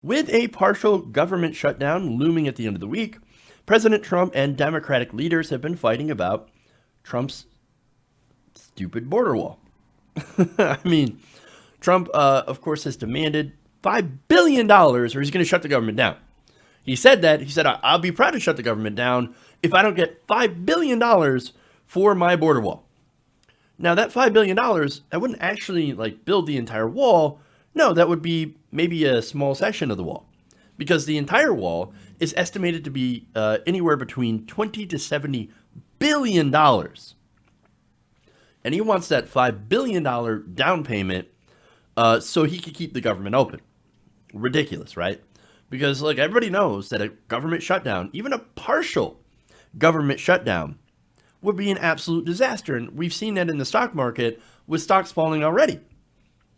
With a partial government shutdown looming at the end of the week, President Trump and Democratic leaders have been fighting about Trump's stupid border wall. I mean, Trump, of course, has demanded $5 billion or he's going to shut the government down. He said that. He said, I'll be proud to shut the government down if I don't get $5 billion for my border wall. Now, that $5 billion, that wouldn't actually build the entire wall. No, that would be maybe a small section of the wall, because the entire wall is estimated to be anywhere between 20 to 70 billion dollars, and he wants that $5 billion down payment so he could keep the government open. Ridiculous, right? Because everybody knows that a government shutdown, even a partial government shutdown, would be an absolute disaster, and we've seen that in the stock market with stocks falling already.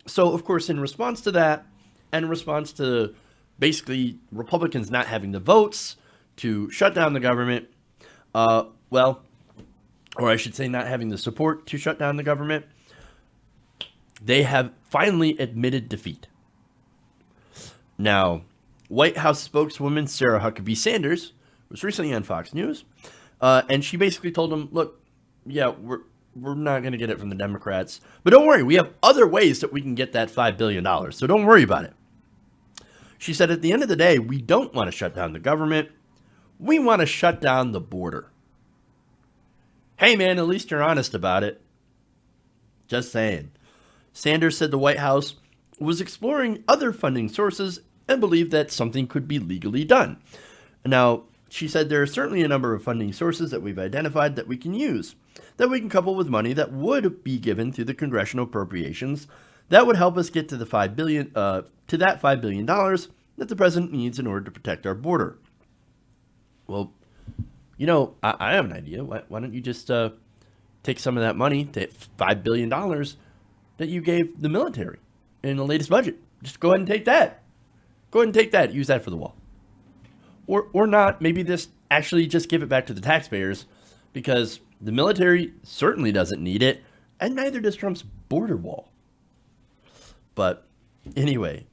So, of course, in response to that, and in response to basically Republicans not having the votes to shut down the government, or I should say not having the support to shut down the government, they have finally admitted defeat. Now, White House spokeswoman Sarah Huckabee Sanders was recently on Fox News, and she basically told them, look, yeah, we're not going to get it from the Democrats, but don't worry, we have other ways that we can get that $5 billion, so don't worry about it. She said, at the end of the day, we don't want to shut down the government. We want to shut down the border. Hey, man, at least you're honest about it. Just saying. Sanders said the White House was exploring other funding sources and believed that something could be legally done. Now, she said there are certainly a number of funding sources that we've identified that we can use, that we can couple with money that would be given through the congressional appropriations that would help us get to the $5 billion that the president needs in order to protect our border. Well, I have an idea. Why don't you just take some of that money, that $5 billion that you gave the military in the latest budget? Just go ahead and take that. Go ahead and take that. Use that for the wall. Or not. Maybe this actually just give it back to the taxpayers, because the military certainly doesn't need it, and neither does Trump's border wall. But anyway,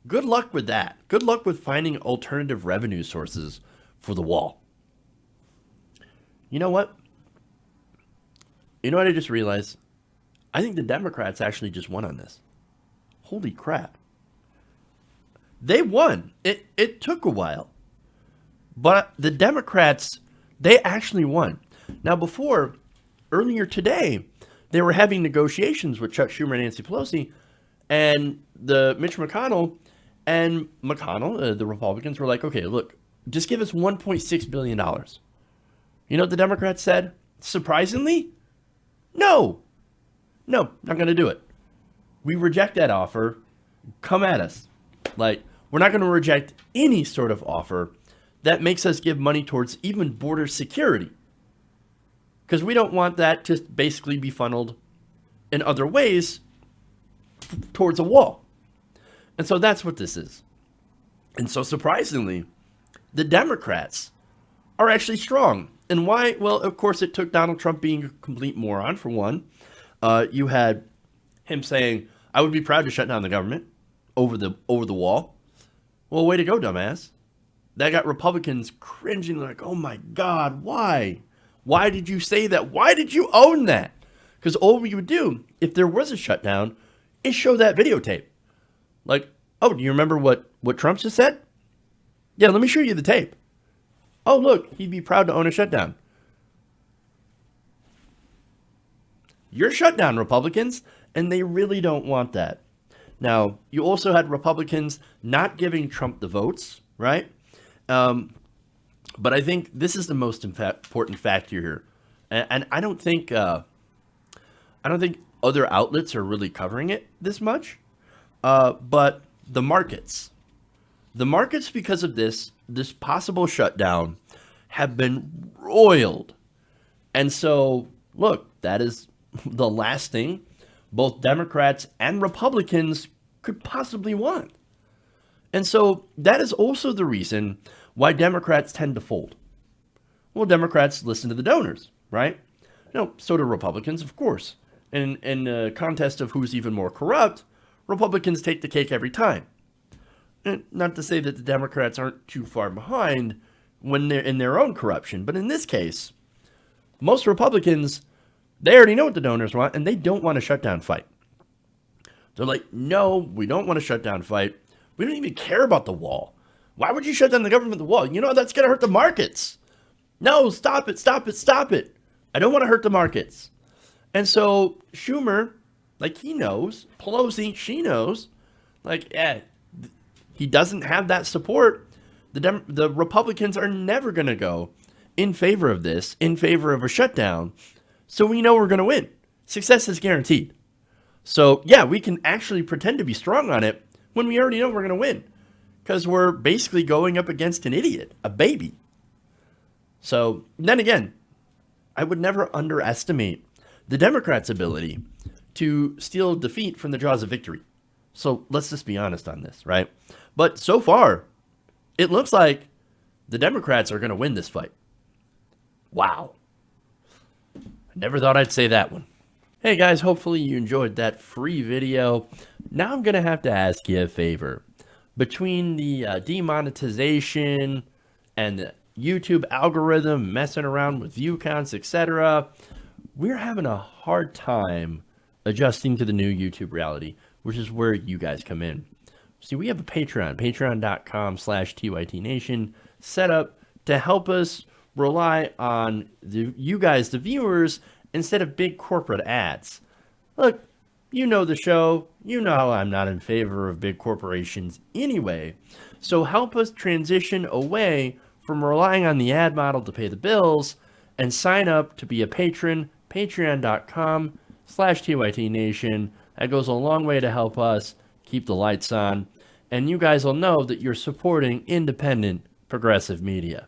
good luck with that. Good luck with finding alternative revenue sources for the wall. You know what? You know what I just realized? I think the Democrats actually just won on this. Holy crap. They won. It took a while. But the Democrats, they actually won. Now, earlier today, they were having negotiations with Chuck Schumer and Nancy Pelosi, and Mitch McConnell and the Republicans were like, okay, look, just give us $1.6 billion. You know what the Democrats said? Surprisingly, no, not going to do it. We reject that offer. Come at us. We're not going to reject any sort of offer that makes us give money towards even border security, because we don't want that to basically be funneled in other ways towards a wall. And so that's what this is. And so surprisingly, the Democrats are actually strong. And why? Well, of course, it took Donald Trump being a complete moron, for one. You had him saying, I would be proud to shut down the government over the wall. Well, way to go, dumbass. That got Republicans cringing, like, oh my God, why? Why did you say that? Why did you own that? Because all we would do, if there was a shutdown, is show that videotape. Like, oh, do you remember what Trump just said? Yeah, let me show you the tape. Oh, look, he'd be proud to own a shutdown. You're shut down, Republicans, and they really don't want that. Now, you also had Republicans not giving Trump the votes, right? But I think this is the most important factor here, and I don't think other outlets are really covering it this much. But the markets, because of this possible shutdown, have been roiled, and so look, that is the last thing both Democrats and Republicans could possibly want. And so that is also the reason why Democrats tend to fold. Well, Democrats listen to the donors, right? So do Republicans, of course. In a contest of who's even more corrupt, Republicans take the cake every time. Not to say that the Democrats aren't too far behind when they're in their own corruption, but in this case, most Republicans, they already know what the donors want, and they don't want a shutdown fight. They're like, no, we don't want a shutdown fight. We don't even care about the wall. Why would you shut down the government, the wall? You know, that's going to hurt the markets. No, stop it, stop it, stop it. I don't want to hurt the markets. And so Schumer, like, he knows. Pelosi, she knows. Like, he doesn't have that support. The Republicans are never going to go in favor of this, in favor of a shutdown. So we know we're going to win. Success is guaranteed. So, yeah, we can actually pretend to be strong on it when we already know we're going to win. Because we're basically going up against an idiot, a baby. So, then again, I would never underestimate the Democrats' ability to steal defeat from the jaws of victory. So, let's just be honest on this, right? But so far, it looks like the Democrats are going to win this fight. Wow. I never thought I'd say that one. Hey guys, hopefully you enjoyed that free video. Now I'm going to have to ask you a favor. Between the demonetization and the YouTube algorithm messing around with view counts, etc., we're having a hard time adjusting to the new YouTube reality, which is where you guys come in. See, we have a Patreon, patreon.com/TYTNation, set up to help us rely on you guys, the viewers, instead of big corporate ads. Look, you know the show. You know how I'm not in favor of big corporations anyway. So help us transition away from relying on the ad model to pay the bills and sign up to be a patron, patreon.com/TYTNation. That goes a long way to help us keep the lights on. And you guys will know that you're supporting independent, progressive media.